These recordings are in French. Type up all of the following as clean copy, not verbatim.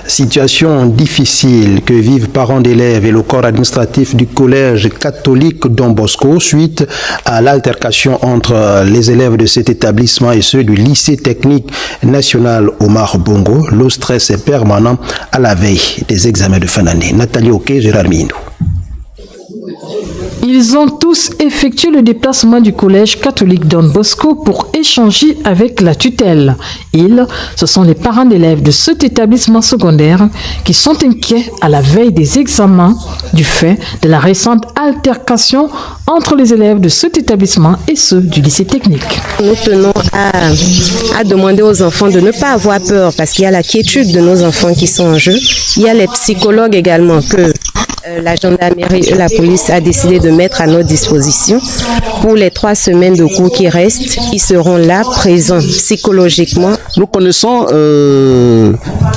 Situation difficile que vivent parents d'élèves et le corps administratif du collège catholique Don Bosco suite à l'altercation entre les élèves de cet établissement et ceux du lycée technique national Omar Bongo. Le stress est permanent à la veille des examens de fin d'année. Nathalie Oké, Gérard Mindou. Ils ont tous effectué le déplacement du collège catholique Don Bosco pour échanger avec la tutelle. Ce sont les parents d'élèves de cet établissement secondaire qui sont inquiets à la veille des examens du fait de la récente altercation entre les élèves de cet établissement et ceux du lycée technique. Nous tenons à demander aux enfants de ne pas avoir peur parce qu'il y a la quiétude de nos enfants qui sont en jeu. Il y a les psychologues également que la gendarmerie et la police a décidé de mettre à notre disposition. Pour les 3 semaines de cours qui restent, ils seront là, présents psychologiquement. Nous connaissons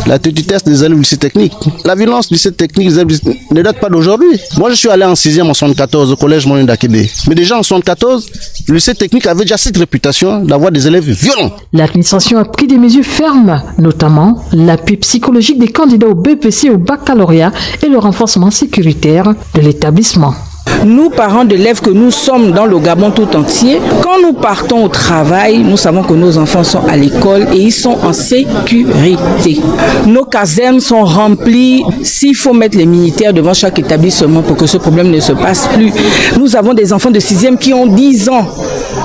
la tétutesse des élèves du lycée technique. La violence du lycée technique ne date pas d'aujourd'hui. Moi, je suis allé en 6e en 74 au collège Moyen d'Akébé. Mais déjà en 74, le lycée technique avait déjà cette réputation d'avoir des élèves violents. L'administration a pris des mesures fermes, notamment l'appui psychologique des candidats au BPC et au baccalauréat et le renforcement sécuritaire de l'établissement. Nous, parents d'élèves que nous sommes dans le Gabon tout entier, quand nous partons au travail, nous savons que nos enfants sont à l'école et ils sont en sécurité. Nos casernes sont remplies. S'il faut mettre les militaires devant chaque établissement pour que ce problème ne se passe plus. Nous avons des enfants de 6e qui ont 10 ans,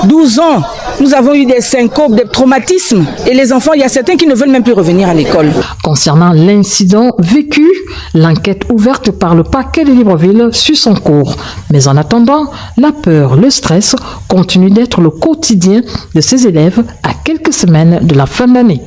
12 ans. Nous avons eu des syncopes, des traumatismes. Et les enfants, il y a certains qui ne veulent même plus revenir à l'école. Concernant l'incident vécu, l'enquête ouverte par le parquet de Libreville suit son cours. Mais en attendant, la peur, le stress continuent d'être le quotidien de ces élèves à quelques semaines de la fin d'année.